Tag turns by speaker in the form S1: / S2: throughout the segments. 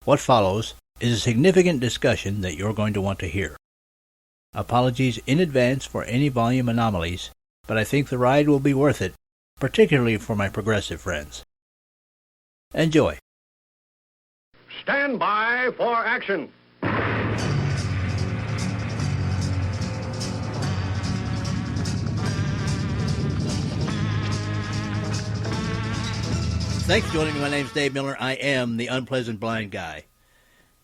S1: What follows is a significant discussion that you're going to want to hear. Apologies in advance for any volume anomalies, but I think the ride will be worth it, particularly for my progressive friends. Enjoy.
S2: Stand by for action.
S1: Thanks for joining me. My name's Dave Miller. I am the Unpleasant Blind Guy.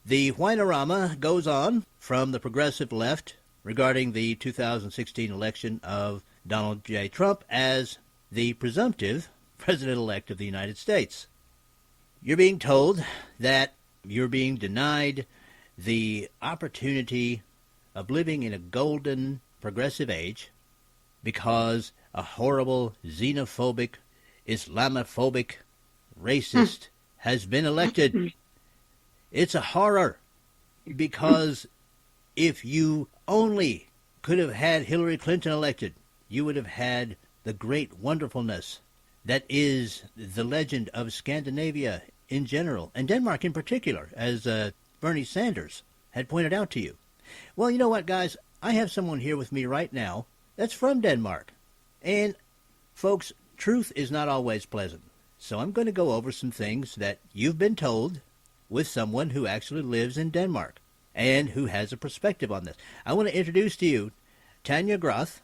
S1: The whinorama goes on from the progressive left regarding the 2016 election of Donald J. Trump as the presumptive President-elect of the United States. You're being told that you're being denied the opportunity of living in a golden progressive age because a horrible xenophobic, Islamophobic racist has been elected. It's a horror, because if you only could have had Hillary Clinton elected, you would have had the great wonderfulness that is the legend of Scandinavia in general, and Denmark in particular, as Bernie Sanders had pointed out to you. Well, you know what, guys? I have someone here with me right now that's from Denmark. And, folks, truth is not always pleasant. So I'm going to go over some things that you've been told with someone who actually lives in Denmark and who has a perspective on this. I want to introduce to you Tania Groth.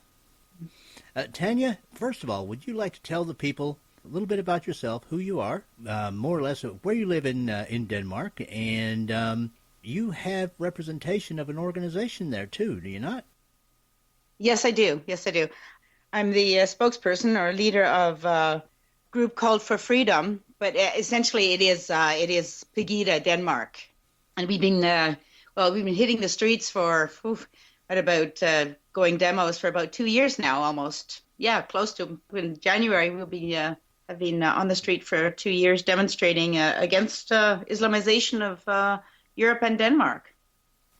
S1: Tania, first of all, would you like to tell the people a little bit about yourself, who you are, more or less where you live in Denmark, and you have representation of an organization there too, do you not?
S3: Yes, I do. I'm the spokesperson or leader of a group called For Freedom, but essentially it is Pegida, Denmark, and we've been hitting the streets for going demos for about 2 years now, almost. Yeah, close to. In January we'll be have been on the street for 2 years demonstrating against Islamization of Europe and Denmark.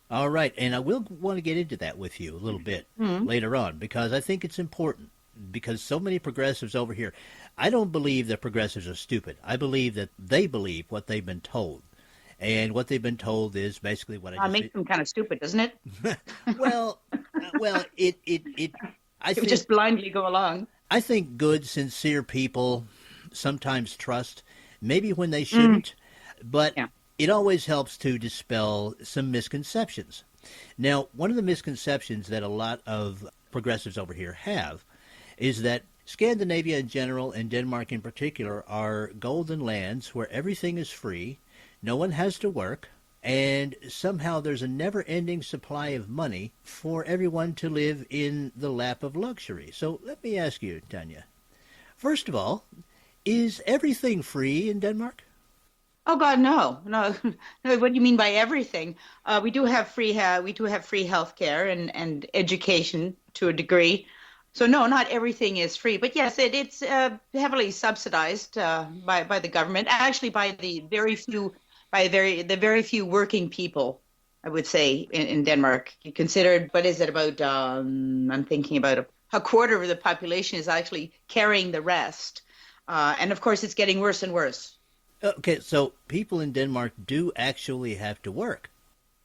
S1: All right, and I will want to get into that with you a little bit later on, because I think it's important, because so many progressives over here, I don't believe that progressives are stupid. I believe that they believe what they've been told. And what they've been told is basically what I just...
S3: makes them kind of stupid, doesn't it?
S1: well, I think...
S3: just blindly go along.
S1: I think good, sincere people sometimes trust, maybe when they shouldn't, but it always helps to dispel some misconceptions. Now, one of the misconceptions that a lot of progressives over here have is that Scandinavia in general and Denmark in particular are golden lands where everything is free, no one has to work, and somehow there's a never-ending supply of money for everyone to live in the lap of luxury. So let me ask you, Tania, first of all, is everything free in Denmark?
S3: Oh God, no. What do you mean by everything? We do have free health care and education to a degree. So no, not everything is free, but yes, it's heavily subsidized by the government. Actually, by the very few working people, I would say in Denmark. You consider, what is it about? I'm thinking about a quarter of the population is actually carrying the rest, and of course, it's getting worse and worse.
S1: Okay, so people in Denmark do actually have to work.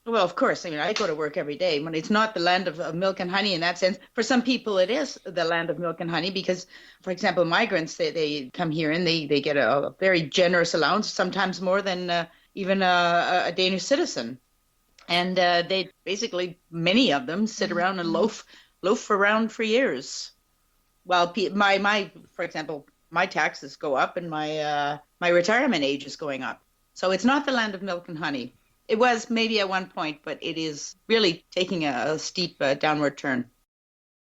S3: Well, of course. I mean, I go to work every day. When it's not the land of milk and honey in that sense. For some people, it is the land of milk and honey because, for example, migrants, they come here and they get a very generous allowance, sometimes more than even a Danish citizen. And they basically, many of them sit around and loaf around for years. While for example, my taxes go up and my retirement age is going up. So it's not the land of milk and honey. It was maybe at one point, but it is really taking a steep downward turn.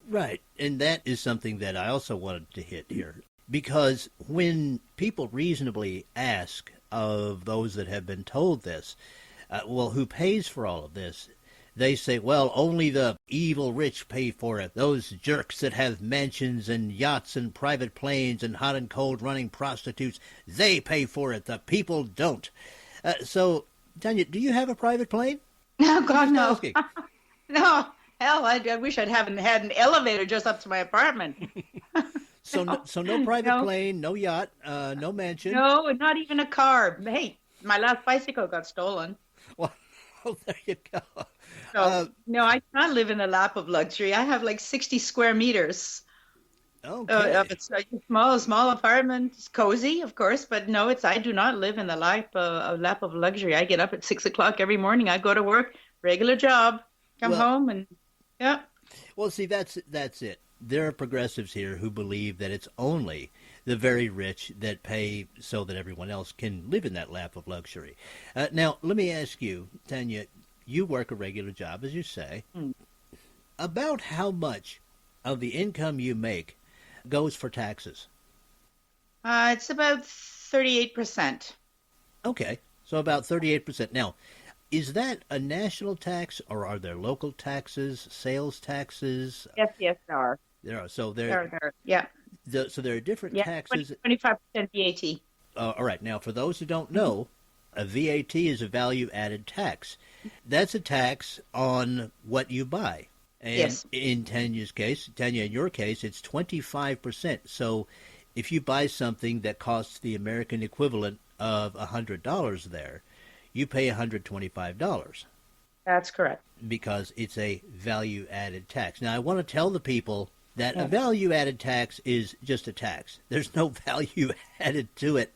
S1: Right, and that is something that I also wanted to hit here. Because when people reasonably ask of those that have been told this, who pays for all of this? They say, well, only the evil rich pay for it. Those jerks that have mansions and yachts and private planes and hot and cold running prostitutes, they pay for it. The people don't. So, Tania, do you have a private plane?
S3: Oh, God, no. No. Hell, I wish I'd had an elevator just up to my apartment.
S1: So no private plane, no yacht, no mansion.
S3: No, not even a car. Hey, My last bicycle got stolen.
S1: Well, there you go.
S3: So, no, I can't live in a lap of luxury. I have like 60 square meters.
S1: Okay.
S3: It's like a small apartment. It's cozy, of course, but no, I do not live in a lap of luxury. I get up at 6 o'clock every morning. I go to work, regular job, come
S1: Well,
S3: home, and yeah.
S1: well, see, that's it. There are progressives here who believe that it's only the very rich that pay so that everyone else can live in that lap of luxury. Now, let me ask you, Tania, you work a regular job, as you say.
S3: Mm.
S1: About how much of the income you make goes for taxes?
S3: It's about 38%.
S1: Okay, so about 38%. Now, is that a national tax, or are there local taxes, sales taxes?
S3: Yes, there are.
S1: There are. So
S3: Yeah,
S1: so there are different
S3: yeah,
S1: taxes.
S3: 25% VAT.
S1: All right. Now, for those who don't know, a VAT is a value-added tax. That's a tax on what you buy. And
S3: Yes.
S1: in Tania, in your case, it's 25%. So if you buy something that costs the American equivalent of $100 there, you pay $125
S3: That's correct.
S1: because it's a value-added tax. Now, I want to tell the people that a
S3: Yeah.
S1: value-added tax is just a tax. There's no value added to it.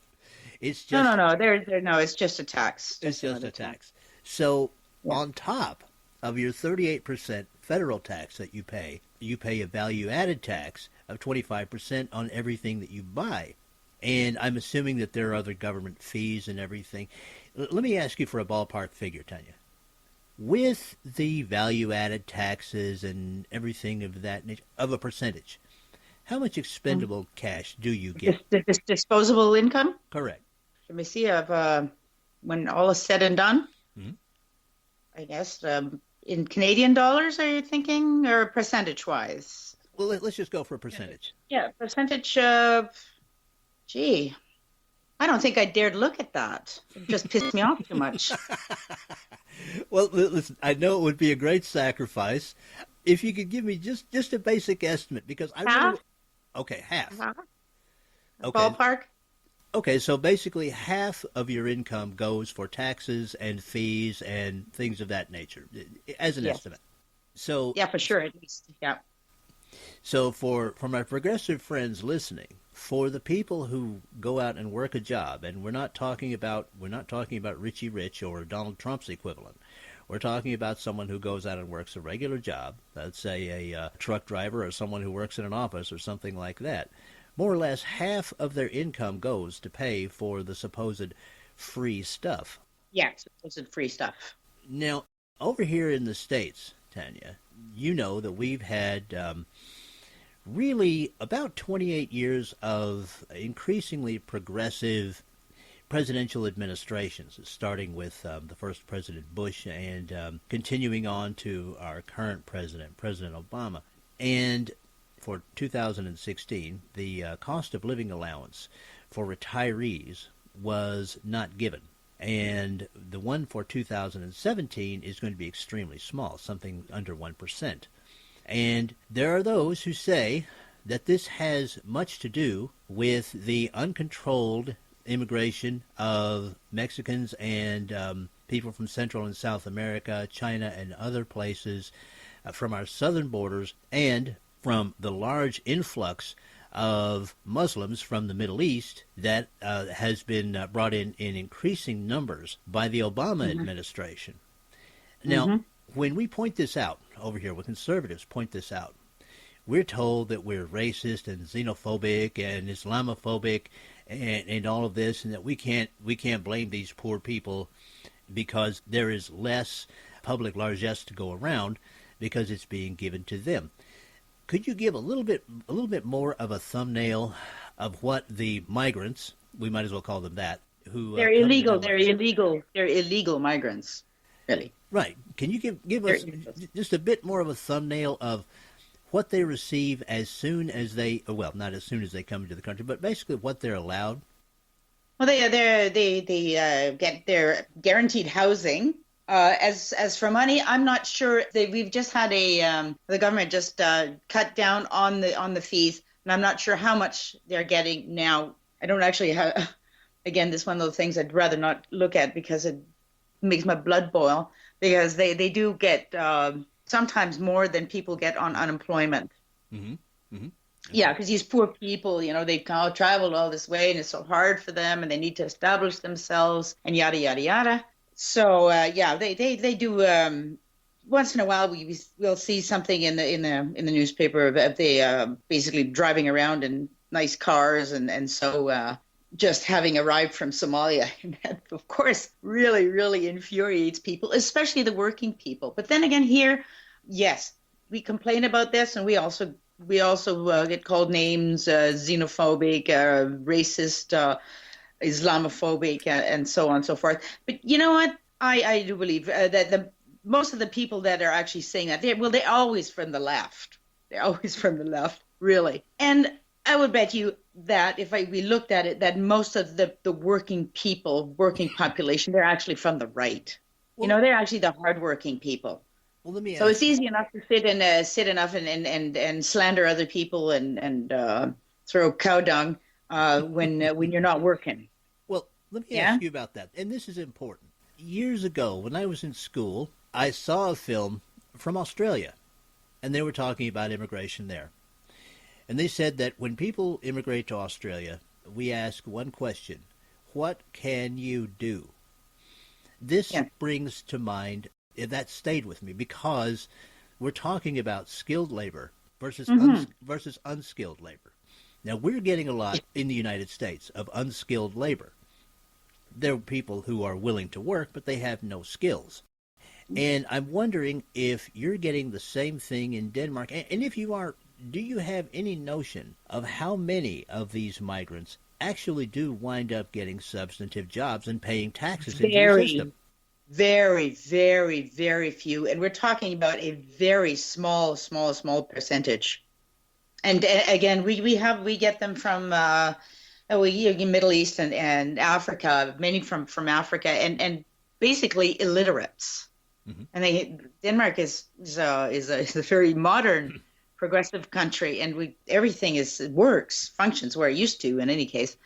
S1: It's
S3: No,
S1: just
S3: no, no. No, it's just a tax.
S1: it's just
S3: another
S1: a tax. So
S3: Yeah.
S1: on top of your 38% federal tax that you pay a value-added tax of 25% on everything that you buy. And I'm assuming that there are other government fees and everything. Let me ask you for a ballpark figure, Tanya. With the value-added taxes and everything of that nature, of a percentage, how much expendable cash do you get?
S3: This disposable income.
S1: Correct.
S3: Let me see. When all is said and done,
S1: Mhm.
S3: I guess in Canadian dollars, are you thinking, or percentage wise?
S1: Well, let's just go for a percentage.
S3: Yeah, percentage. Gee, I don't think I dared look at that. It just pissed me off too much.
S1: Well, listen, I know it would be a great sacrifice if you could give me just a basic estimate, because I really.
S3: Half?
S1: Okay, half.
S3: Uh-huh.
S1: Okay.
S3: Ballpark.
S1: Okay, so basically half of your income goes for taxes and fees and things of that nature, as an
S3: Yes.
S1: estimate. So,
S3: Yeah, for sure. At least. Yeah.
S1: so for my progressive friends listening, for the people who go out and work a job, and we're not talking about Richie Rich or Donald Trump's equivalent. We're talking about someone who goes out and works a regular job, let's say a truck driver or someone who works in an office or something like that. More or less half of their income goes to pay for the supposed free stuff.
S3: Yeah. It's free stuff.
S1: Now, over here in the States, Tanya, you know that we've had really about 28 years of increasingly progressive presidential administrations, starting with the first President Bush and continuing on to our current president, President Obama. And for 2016, the cost of living allowance for retirees was not given. And the one for 2017 is going to be extremely small, something under 1%. And there are those who say that this has much to do with the uncontrolled immigration of Mexicans and people from Central and South America, China, and other places from our southern borders, and from the large influx of Muslims from the Middle East that has been brought in increasing numbers by the Obama administration. Now, when we point this out over here, when conservatives point this out, we're told that we're racist and xenophobic and Islamophobic and all of this, and that we can't blame these poor people because there is less public largesse to go around because it's being given to them. Could you give a little bit more of a thumbnail of what the migrants, we might as well call them that, who
S3: They're illegal. They're illegal. They're illegal migrants. Really.
S1: Right. Can you give us just a bit more of a thumbnail of what they receive as soon as they, well, not as soon as they come into the country, but basically what they're allowed?
S3: Well, they get their guaranteed housing. As for money, I'm not sure. We've just had the government just cut down on the fees, and I'm not sure how much they're getting now. I don't actually Again, this is one of those things I'd rather not look at because it makes my blood boil because they do get sometimes more than people get on unemployment.
S1: Mm-hmm. Mm-hmm.
S3: Yeah,
S1: Okay.
S3: because these poor people, they've traveled all this way and it's so hard for them and they need to establish themselves and yada, yada, yada. So, yeah, they do. Once in a while, we'll see something in the newspaper of they basically driving around in nice cars and just having arrived from Somalia. And that, of course, really, really infuriates people, especially the working people. But then again, here, yes, we complain about this, and we also get called names, xenophobic, racist, Islamophobic, and so on and so forth. But you know what? I do believe that the most of the people that are actually saying that, they're always from the left. They're always from the left, really. And I would bet you that if we looked at it, that most of the working people, working population, they're actually from the right.
S1: Well,
S3: They're actually the hardworking people.
S1: let me
S3: So it's
S1: ask you.
S3: easy enough to sit enough and slander other people and throw cow dung when you're not working.
S1: Well, let me
S3: Yeah.
S1: ask you about that. And this is important. Years ago, when I was in school, I saw a film from Australia, and they were talking about immigration there. And they said that when people immigrate to Australia, we ask one question: what can you do? This
S3: Yeah.
S1: brings to mind, that stayed with me because we're talking about skilled labor
S3: Hmm.
S1: versus unskilled labor. Now, we're getting a lot in the United States of unskilled labor. There are people who are willing to work, but they have no skills. And I'm wondering if you're getting the same thing in Denmark. And if you are, do you have any notion of how many of these migrants actually do wind up getting substantive jobs and paying taxes into the system?
S3: Very, very, very, very few. And we're talking about a very small, small, small percentage. And again, we get them from Middle East and Africa, many from Africa, and basically illiterates.
S1: Hmm.
S3: And Denmark is a very modern, progressive country, and we everything functions where it used to in any case.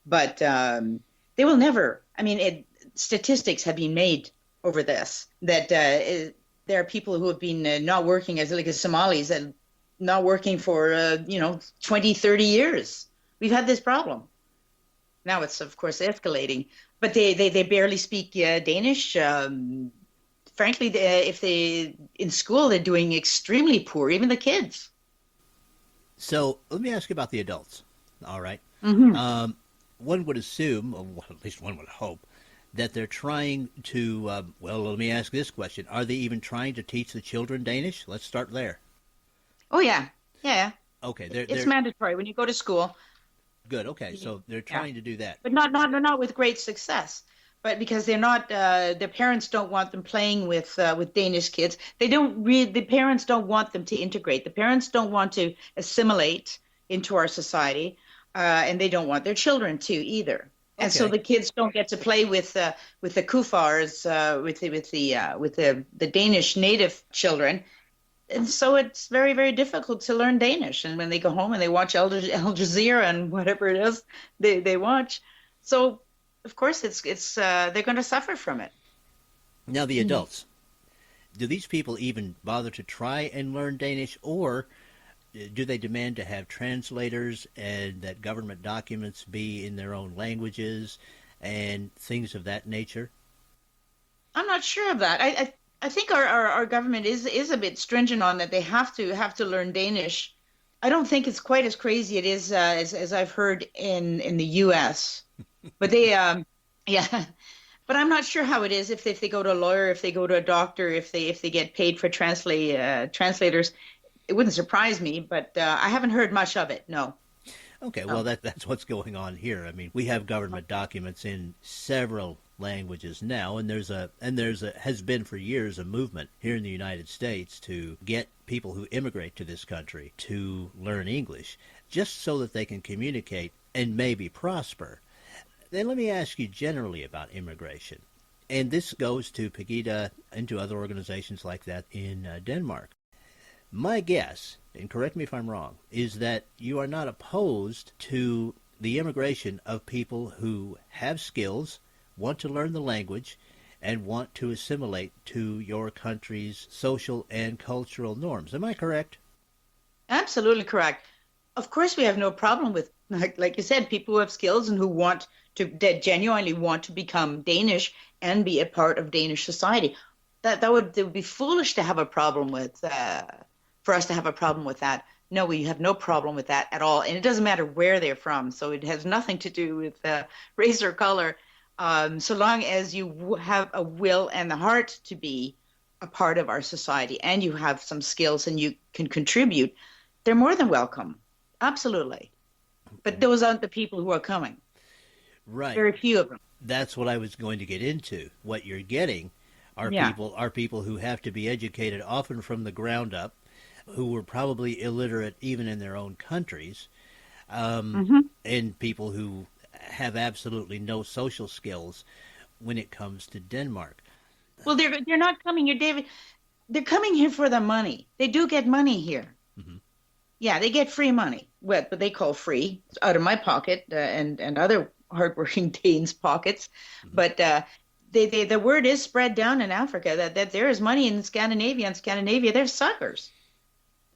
S3: But they will never. I mean, statistics have been made over this that there are people who have been not working as Somalis and not working for 20, 30 years. We've had this problem. Now it's of course escalating, but they barely speak Danish. Frankly, if they in school, they're doing extremely poor, even the kids.
S1: So let me ask you about the adults. All right.
S3: Hmm.
S1: Um, One would assume, or at least one would hope, that they're trying to. Well, let me ask this question: are they even trying to teach the children Danish? Let's start there.
S3: Oh yeah, yeah.
S1: Okay,
S3: It's
S1: they're
S3: mandatory when you go to school.
S1: good. Okay, so they're
S3: Yeah,
S1: trying to do that.
S3: but not with great success. But because they're not, their parents don't want them playing with Danish kids. They don't read. The parents don't want them to integrate. The parents don't want to assimilate into our society, and they don't want their children to either. And so
S1: Okay.
S3: the kids don't get to play with the kufars, with the Danish native children. And so it's very, very difficult to learn Danish. And when they go home and they watch Al Jazeera and whatever it is they watch, so of course it's they're going to suffer from it.
S1: Now the
S3: Mhm.
S1: adults. Do these people even bother to try and learn Danish, or do they demand to have translators and that government documents be in their own languages and things of that nature?
S3: I'm not sure of that. I think our government is a bit stringent on that. They have to learn Danish. I don't think it's quite as crazy it is as I've heard in the U.S. But yeah. But I'm not sure how it is if they go to a lawyer, if they go to a doctor, if they get paid for translators. It wouldn't surprise me, but I haven't heard much of it. No.
S1: Okay, well
S3: No.
S1: that's what's going on here. I mean, we have government documents in several languages now, and there's a has been for years a movement here in the United States to get people who immigrate to this country to learn English just so that they can communicate and maybe prosper. Then let me ask you generally about immigration. And this goes to Pegida and to other organizations like that in Denmark. My guess, and correct me if I'm wrong, is that you are not opposed to the immigration of people who have skills, want to learn the language, and want to assimilate to your country's social and cultural norms. Am I correct?
S3: Absolutely correct. Of course, we have no problem with, like you said, people who have skills and who want to, that genuinely want to become Danish and be a part of Danish society. That would be foolish to have a problem with, for us to have a problem with that. No, we have no problem with that at all. And it doesn't matter where they're from. So it has nothing to do with race or color. So long as you have a will and the heart to be a part of our society and you have some skills and you can contribute, they're more than welcome. Absolutely. But those aren't the people who are coming.
S1: Right.
S3: Very few of them.
S1: That's what I was going to get into. What you're getting are people who have to be educated often from the ground up, who were probably illiterate even in their own countries, and people who have absolutely no social skills when it comes to Denmark.
S3: Well, they're not coming here, David. They're coming here for the money. They do get money here. Mm-hmm. Yeah, they get free money, what they call free, out of my pocket and other hardworking Danes' pockets. Mm-hmm. But the word is spread down in Africa that there is money in Scandinavia. And Scandinavia, they're suckers.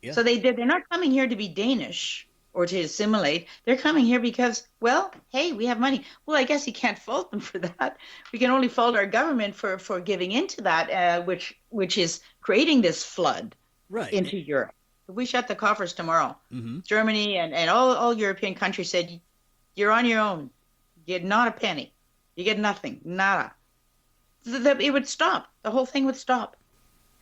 S3: Yeah. So they're not coming here to be Danish or to assimilate. They're coming here because, well, hey, we have money. Well, I guess you can't fault them for that. We can only fault our government for giving into that, which is creating this flood into Europe. If we shut the coffers tomorrow, Germany and all European countries said, you're on your own. You get not a penny. You get nothing. Nada. It would stop. The whole thing would stop.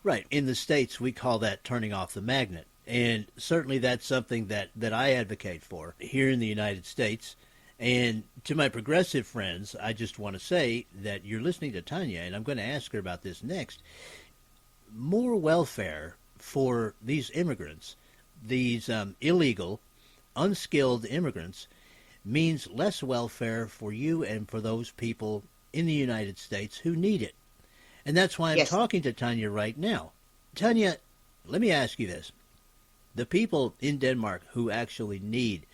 S1: Right. In the States, we call that turning off the magnet. And certainly that's something that I advocate for here in the United States. And to my progressive friends, I just want to say that you're listening to Tania, and I'm going to ask her about this next. More welfare for these immigrants, these illegal, unskilled immigrants, means less welfare for you and for those people in the United States who need it. And that's why I'm talking to Tania right now. Tania, let me ask you this. The people in Denmark who actually need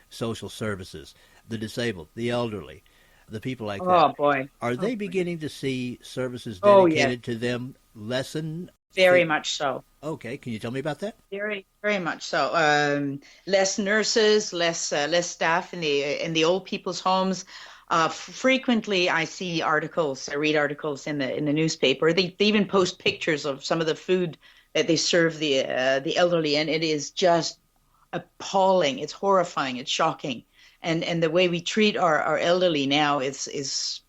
S1: social services, the disabled, the elderly, the people like that.
S3: Oh, boy.
S1: Are they beginning to see services dedicated to them lessen?
S3: Very much so.
S1: Okay. Can you tell me about that?
S3: Very, very much so. Less nurses, less staff in the old people's homes. Frequently, I read articles in the newspaper. They even post pictures of some of the food that they serve the elderly, and it is just appalling. It's horrifying. It's shocking, and the way we treat our elderly now is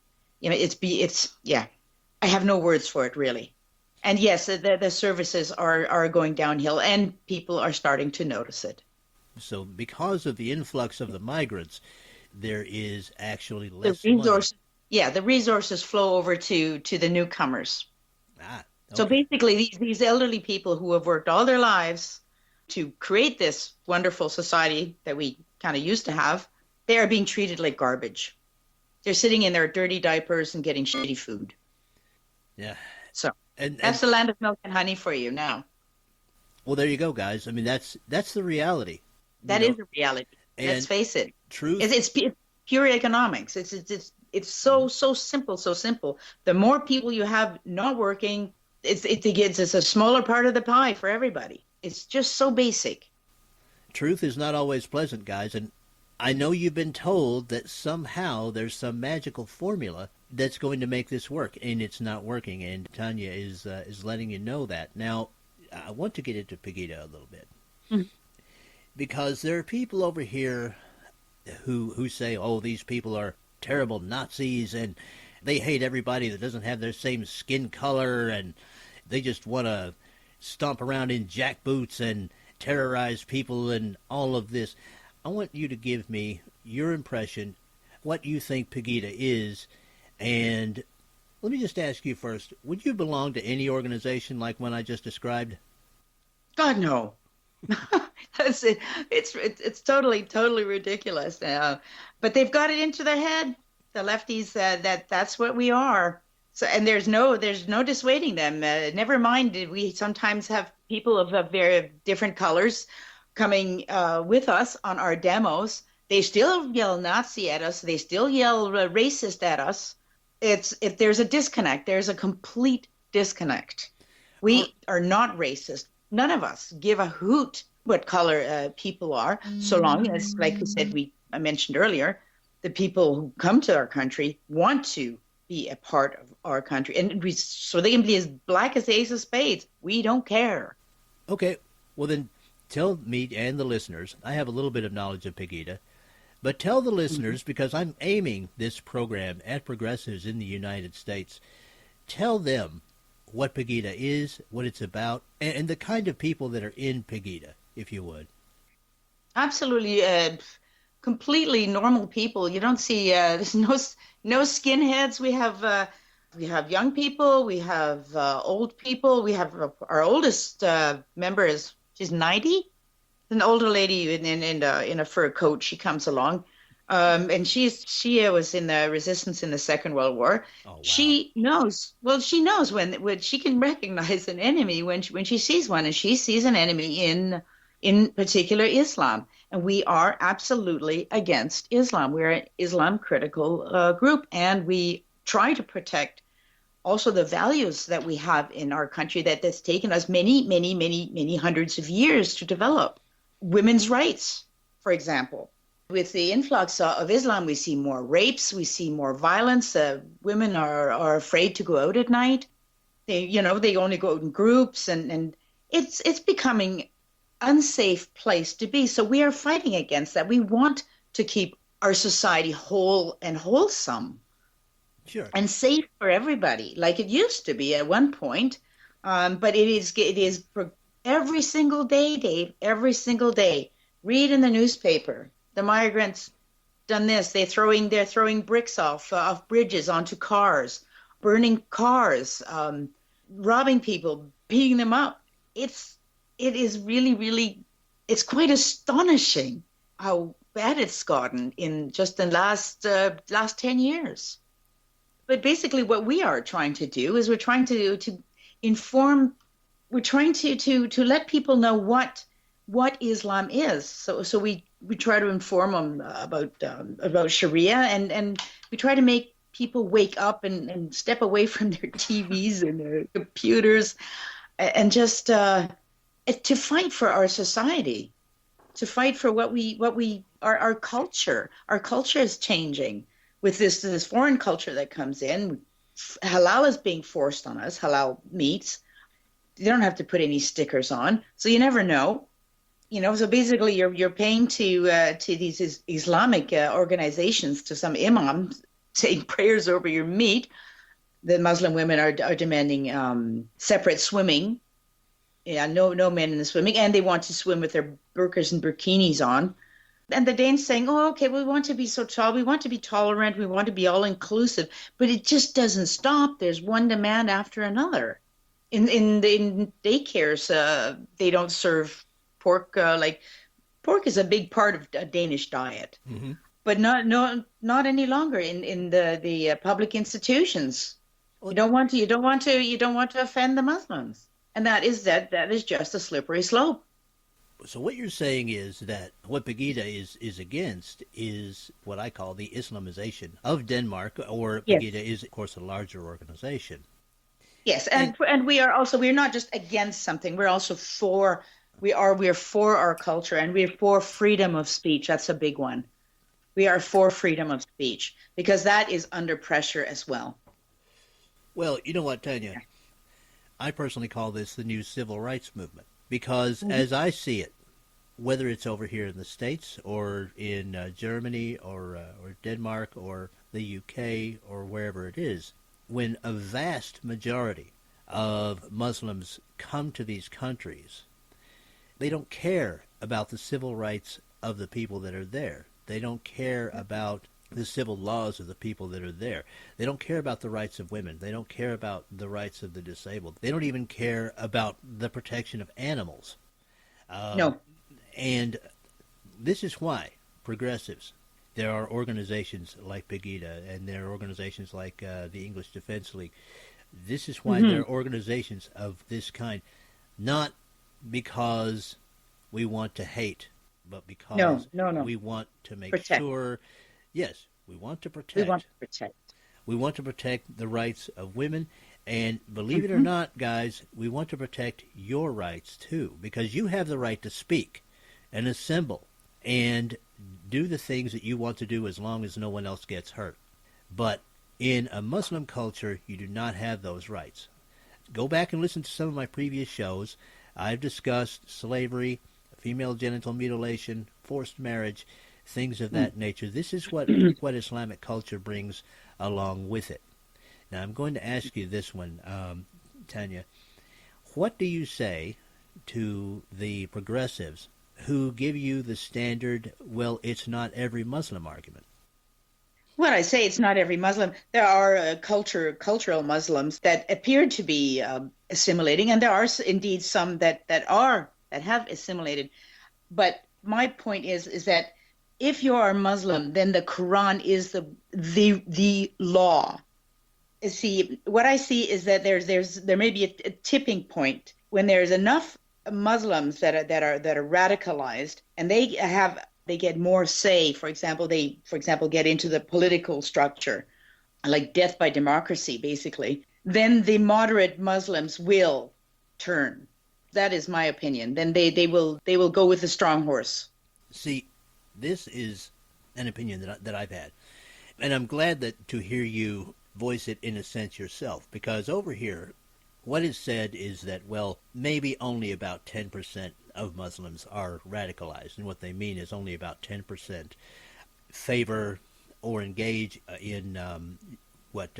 S3: I have no words for it really. And yes, the services are going downhill, and people are starting to notice it.
S1: So, because of the influx of the migrants, there is actually less money.
S3: Yeah, the resources flow over to the newcomers.
S1: Okay.
S3: So basically, these elderly people who have worked all their lives to create this wonderful society that we kind of used to have, they are being treated like garbage. They're sitting in their dirty diapers and getting shitty food.
S1: Yeah.
S3: So that's the land of milk and honey for you now.
S1: Well, there you go, guys. I mean, that's the reality.
S3: That is the reality. Let's face it.
S1: Truth.
S3: It's pure economics. It's so simple, so simple. The more people you have not working, it's a smaller part of the pie for everybody. It's just so basic.
S1: Truth is not always pleasant, guys, and I know you've been told that somehow there's some magical formula that's going to make this work, and it's not working. And Tania is letting you know that. Now, I want to get into Pegida a little bit because there are people over here who say, "Oh, these people are terrible Nazis and they hate everybody that doesn't have their same skin color, and they just want to stomp around in jackboots and terrorize people and all of this." I want you to give me your impression, what you think Pegida is, and let me just ask you first, would you belong to any organization like one I just described?
S3: God, no. That's it. It's totally ridiculous. But they've got it into their head, the lefties, that's what we are. So, and there's no dissuading them. Never mind, we sometimes have people of very different colors coming with us on our demos They still yell Nazi at us. They still yell racist at us. There's a disconnect. There's a complete disconnect. We are not racist. None of us give a hoot what color people are, so long as, like we said, I mentioned earlier, the people who come to our country want to be a part of our country, and so they can be as black as the ace of spades. We don't care.
S1: Okay, well then, tell me and the listeners. I have a little bit of knowledge of Pegida, but tell the listeners, because I'm aiming this program at progressives in the United States. Tell them what Pegida is, what it's about, and the kind of people that are in Pegida, if you would.
S3: Absolutely, completely normal people. You don't see there's no skinheads. We have young people. We have old people. We have our oldest member she's 90. An older lady in a fur coat. She comes along, and she was in the resistance in the Second World War.
S1: Oh, wow.
S3: She knows. Well, she knows when she can recognize an enemy when she sees one, and she sees an enemy in particular Islam. And we are absolutely against Islam. We're an Islam critical group, and we try to protect also the values that we have in our country that's taken us many hundreds of years to develop. Women's rights, for example. With the influx of Islam, we see more rapes, we see more violence. Women are afraid to go out at night. They only go out in groups, and it's becoming unsafe place to be. So we are fighting against that. We want to keep our society whole and wholesome.
S1: Sure.
S3: And safe for everybody, like it used to be at one point. But it is every single day, Dave, every single day. Read in the newspaper. The migrants done this. They're throwing bricks off bridges onto cars, burning cars, robbing people, beating them up. It is really, it's quite astonishing how bad it's gotten in just the last 10 years. But basically what we are trying to do is we're trying to inform, we're trying to let people know what Islam is. So we try to inform them about Sharia, and we try to make people wake up and step away from their TVs and their computers, and just to fight for our society, to fight for our culture. Our culture is changing with this foreign culture that comes in. Halal is being forced on us, halal meats. You don't have to put any stickers on, so you never know. So basically you're paying to these Islamic organizations, to some imam saying prayers over your meat. The Muslim women are demanding separate swimming. Yeah, no men in the swimming, and they want to swim with their burqas and bikinis on. And the Danes saying, "Oh, okay, we want to be so tall, we want to be tolerant, we want to be all inclusive," but it just doesn't stop. There's one demand after another. In daycares, they don't serve pork. Pork is a big part of a Danish diet, but not any longer in the public institutions. You don't want to offend the Muslims, and that is just a slippery slope.
S1: So what you're saying is that what Pegida is against is what I call the Islamization of Denmark, or Pegida is, of course, a larger organization.
S3: Yes, and we're not just against something. We're also for our culture, and we're for freedom of speech. That's a big one. We are for freedom of speech because that is under pressure as well.
S1: Well, you know what, Tania? I personally call this the new civil rights movement. Because as I see it, whether it's over here in the States or in Germany or Denmark or the UK or wherever it is, when a vast majority of Muslims come to these countries, they don't care about the civil rights of the people that are there. They don't care about the civil laws of the people that are there. They don't care about the rights of women. They don't care about the rights of the disabled. They don't even care about the protection of animals.
S3: No.
S1: And this is why progressives, there are organizations like Pegida, and there are organizations like the English Defense League. This is why there are organizations of this kind, not because we want to hate but
S3: No,
S1: because
S3: no, no.
S1: we want to make
S3: Protect.
S1: sure, yes, we want to
S3: We want
S1: protect.
S3: to protect.
S1: We want to protect the rights of women. And believe it or
S3: Hmm.
S1: not, guys, we want to protect your rights too, because you have the right to speak and assemble and do the things that you want to do as long as no one else gets hurt. But in a Muslim culture, you do not have those rights. Go back and listen to some of my previous shows. I've discussed slavery, female genital mutilation, forced marriage, things of that nature. This is what Islamic culture brings along with it. Now, I'm going to ask you this one, Tania. What do you say to the progressives who give you the standard, well, it's not every Muslim argument?
S3: When I say it's not every Muslim, there are cultural Muslims that appear to be assimilating, and there are indeed some that have assimilated. But my point is that if you are a Muslim, then the Quran is the law. See, what I see is that there may be a tipping point when there's enough Muslims that are radicalized, and they get more say. For example, get into the political structure, like death by democracy, basically. Then the moderate Muslims will turn. That is my opinion. Then they will go with the strong horse.
S1: See, this is an opinion that I've had. And I'm glad that to hear you voice it in a sense yourself, because over here, what is said is that, well, maybe only about 10% of Muslims are radicalized. And what they mean is only about 10% favor or engage in what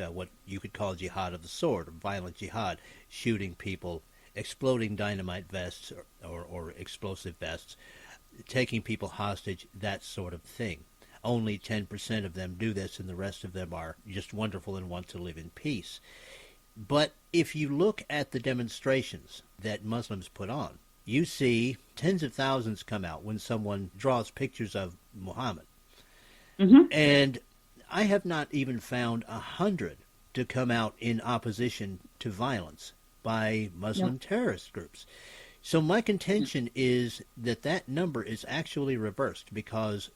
S1: you could call jihad of the sword, or violent jihad, shooting people, exploding dynamite vests or explosive vests, taking people hostage, that sort of thing. Only 10% of them do this, and the rest of them are just wonderful and want to live in peace. But if you look at the demonstrations that Muslims put on, you see tens of thousands come out when someone draws pictures of Muhammad.
S3: Hmm.
S1: And I have not even found 100 to come out in opposition to violence by Muslim terrorist groups. So my contention is that number is actually reversed, because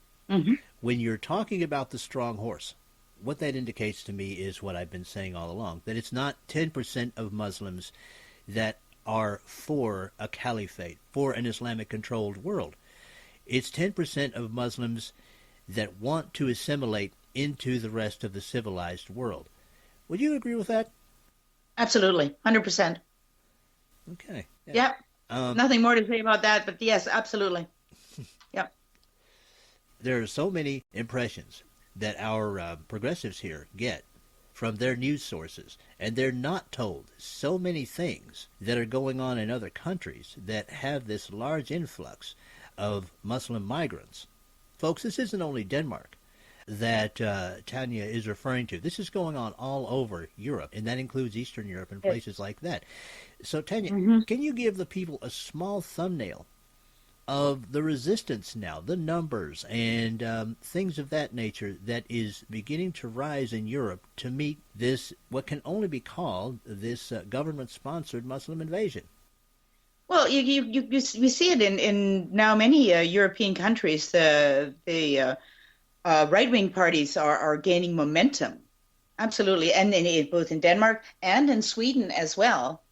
S1: when you're talking about the strong horse, what that indicates to me is what I've been saying all along, that it's not 10% of Muslims that are for a caliphate, for an Islamic-controlled world. It's 10% of Muslims that want to assimilate into the rest of the civilized world. Would you agree with that?
S3: Absolutely, 100%.
S1: Okay.
S3: Yeah. Nothing more to say about that, but yes, absolutely. Yep.
S1: There are so many impressions that our progressives here get from their news sources, and they're not told so many things that are going on in other countries that have this large influx of Muslim migrants. Folks, this isn't only Denmark that Tania is referring to. This is going on all over Europe, and that includes Eastern Europe and places like that. So, Tania, can you give the people a small thumbnail of the resistance now, the numbers and things of that nature that is beginning to rise in Europe to meet this, what can only be called this government-sponsored Muslim invasion?
S3: Well, we see it in now many European countries. The right-wing parties are gaining momentum, absolutely, and both in Denmark and in Sweden as well.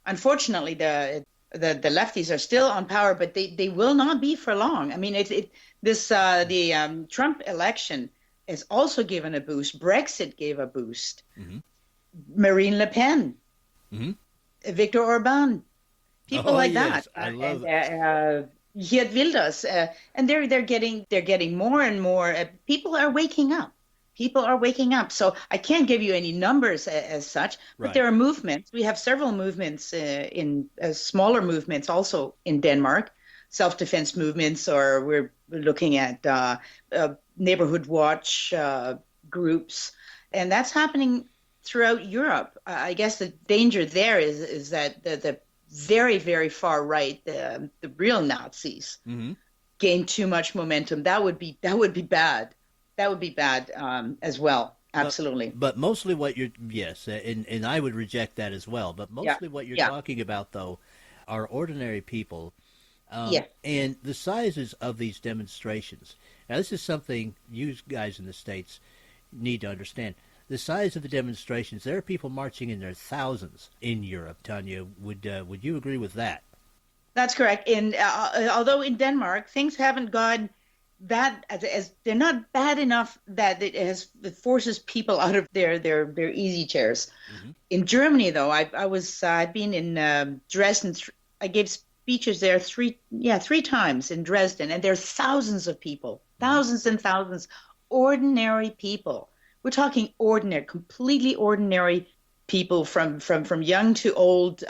S3: Unfortunately, the lefties are still on power, but they will not be for long. I mean, the Trump election has also given a boost. Brexit gave a boost.
S1: Mm-hmm.
S3: Marine Le Pen, Viktor Orban, people like
S1: yes,
S3: that.
S1: I love
S3: Geert Wilders, and they're getting more and more. People are waking up. People are waking up. So I can't give you any numbers as such, but
S1: Right.
S3: there are movements. We have several movements in smaller movements also in Denmark, self-defense movements, or we're looking at neighborhood watch groups, and that's happening throughout Europe. I guess the danger there is that the very, very far right, the real Nazis, gain too much momentum. That would be bad. That would be bad as well. Absolutely.
S1: But mostly what you're, yes, and I would reject that as well. But mostly what you're talking about, though, are ordinary people
S3: Yeah.
S1: And the sizes of these demonstrations. Now, this is something you guys in the States need to understand. The size of the demonstrations, there are people marching in their thousands in Europe. Tanya, would you agree with that?
S3: That's correct. Although in Denmark things haven't gone that as they're not bad enough that it forces people out of their easy chairs.
S1: Mm-hmm.
S3: In Germany, though, I've been in Dresden. I gave speeches there three times in Dresden, and there are thousands of people, thousands and thousands, ordinary people. We're talking ordinary, completely ordinary people from young to old.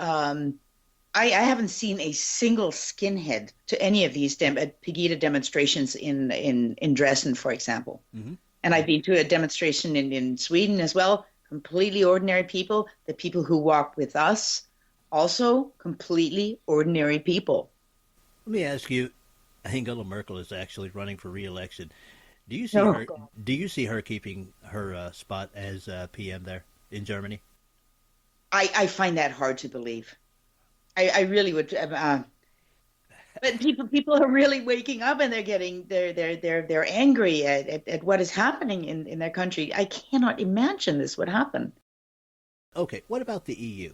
S3: I haven't seen a single skinhead to any of these Pegida demonstrations in Dresden, for example.
S1: Mm-hmm.
S3: And I've been to a demonstration in Sweden as well. Completely ordinary people. The people who walked with us, also completely ordinary people.
S1: Let me ask you, Angela Merkel is actually running for re-election. Do you see
S3: Oh,
S1: her?
S3: God.
S1: Do you see her keeping her spot as PM there in Germany?
S3: I find that hard to believe. I really would. But people are really waking up, and they're angry at what is happening in their country. I cannot imagine this would happen.
S1: Okay, what about the EU?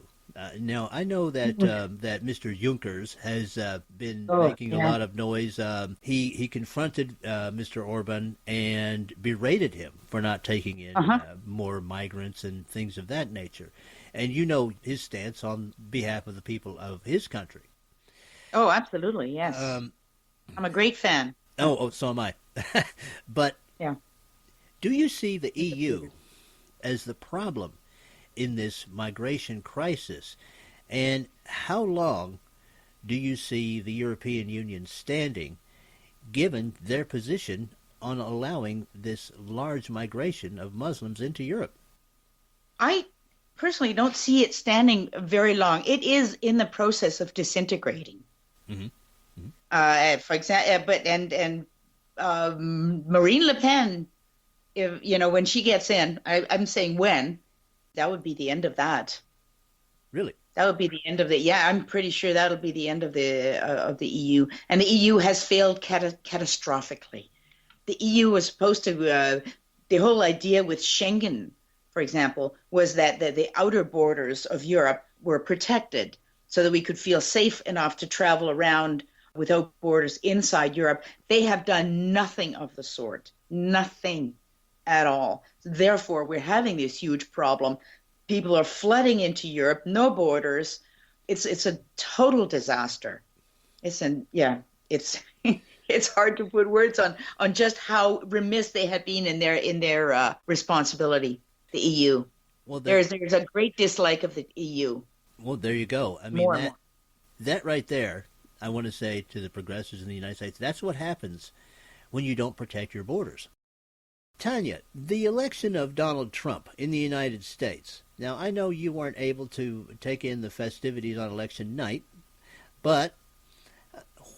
S1: Now, I know that that Mr. Junckers has been making a
S3: Yeah.
S1: lot of noise. He confronted Mr. Orban and berated him for not taking in more migrants and things of that nature. And you know his stance on behalf of the people of his country.
S3: Oh, absolutely, yes. I'm a great fan.
S1: So am I. But
S3: Yeah.
S1: do you see the EU as the problem in this migration crisis? And how long do you see the European Union standing, given their position on allowing this large migration of Muslims into Europe?
S3: I personally don't see it standing very long. It is in the process of disintegrating.
S1: Mm-hmm.
S3: For example, Marine Le Pen, when she gets in, I'm saying when, that would be the end of that.
S1: Really?
S3: That would be the end of the. Yeah, I'm pretty sure that'll be the end of the EU, and the EU has failed catastrophically. The EU was supposed to. The whole idea with Schengen, for example, was that the outer borders of Europe were protected so that we could feel safe enough to travel around without borders inside Europe. They have done nothing of the sort, nothing at all. Therefore, we're having this huge problem. People are flooding into Europe, no borders. It's a total disaster. It's it's hard to put words on just how remiss they have been in their responsibility. The EU.
S1: Well,
S3: there's a great dislike of the EU.
S1: Well, there you go. I mean, that right there, I want to say to the progressives in the United States, that's what happens when you don't protect your borders. Tanya, the election of Donald Trump in the United States. Now, I know you weren't able to take in the festivities on election night, but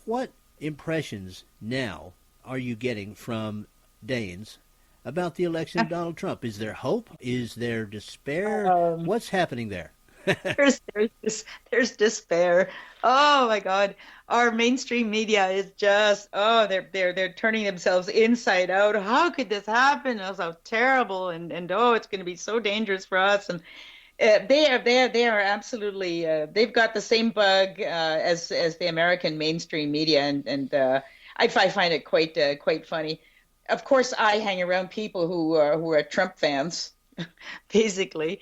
S1: what impressions now are you getting from Danes about the election of Donald Trump? Is there hope? Is there despair? What's happening there?
S3: There's despair. Oh my God, our mainstream media is just they're turning themselves inside out. How could this happen? Oh, so terrible, and it's going to be so dangerous for us. And they are absolutely they've got the same bug as the American mainstream media, and I find it quite funny. Of course, I hang around people who are Trump fans, basically,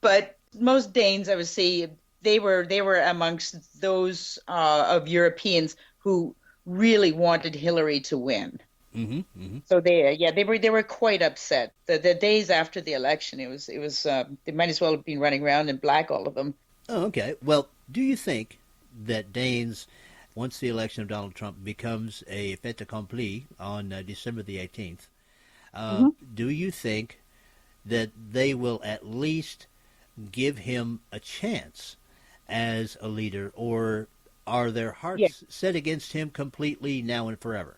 S3: but most Danes, I would say, they were amongst those of Europeans who really wanted Hillary to win.
S1: Mm-hmm, mm-hmm.
S3: So they were quite upset. The days after the election, it was they might as well have been running around in black, all of them.
S1: Oh, okay. Well, do you think that Danes, once the election of Donald Trump becomes a fait accompli on December the 18th, do you think that they will at least give him a chance as a leader, or are their hearts set against him completely now and forever?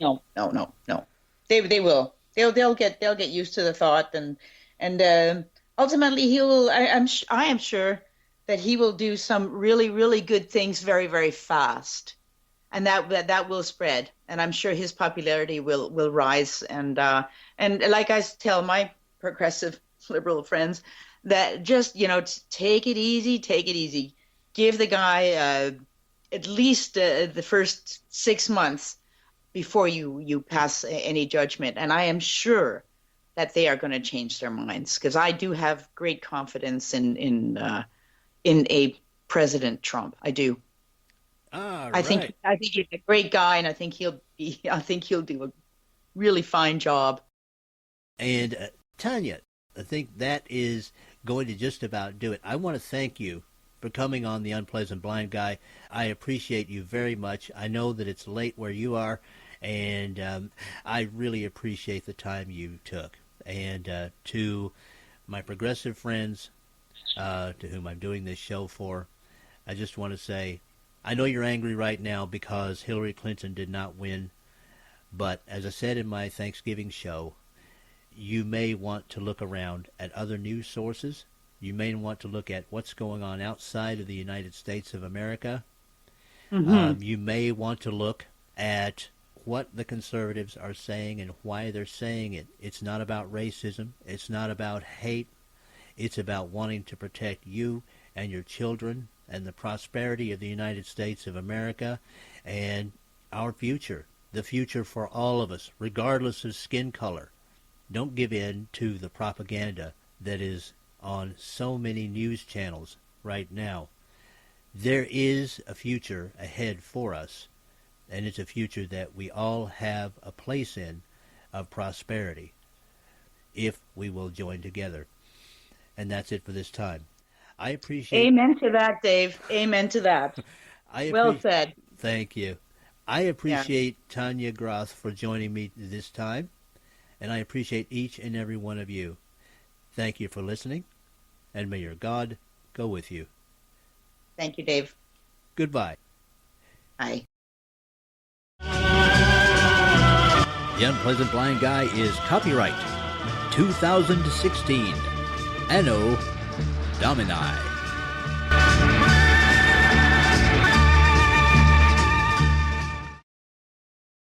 S3: No. They will. They'll get used to the thought, and ultimately he will. I am sure that he will do some really, really good things very, very fast, and that will spread, and I'm sure his popularity will rise. And like I tell my progressive liberal friends, that just take it easy, take it easy. Give the guy at least the first 6 months before you pass any judgment. And I am sure that they are going to change their minds, because I do have great confidence in a President Trump. I do. I think he's a great guy, and I think he'll do a really fine job.
S1: And Tania, I think that is going to just about do it. I want to thank you for coming on The Unpleasant Blind Guy. I appreciate you very much. I know that it's late where you are, and I really appreciate the time you took. And to my progressive friends, to whom I'm doing this show for, I just want to say, I know you're angry right now because Hillary Clinton did not win, but as I said in my Thanksgiving show, you may want to look around at other news sources. You may want to look at what's going on outside of the United States of America.
S3: Mm-hmm.
S1: You may want to look at what the conservatives are saying and why they're saying it. It's not about racism. It's not about hate. It's about wanting to protect you and your children and the prosperity of the United States of America and our future, the future for all of us, regardless of skin color. Don't give in to the propaganda that is on so many news channels right now. There is a future ahead for us, and it's a future that we all have a place in of prosperity if we will join together. And that's it for this time. I appreciate...
S3: Amen to that, Dave. Amen to that. Well said.
S1: Thank you. I appreciate Tania Groth for joining me this time, and I appreciate each and every one of you. Thank you for listening, and may your God go with you.
S3: Thank you, Dave.
S1: Goodbye.
S3: Bye.
S1: The Unpleasant Blind Guy is copyright 2016. Anno Domini.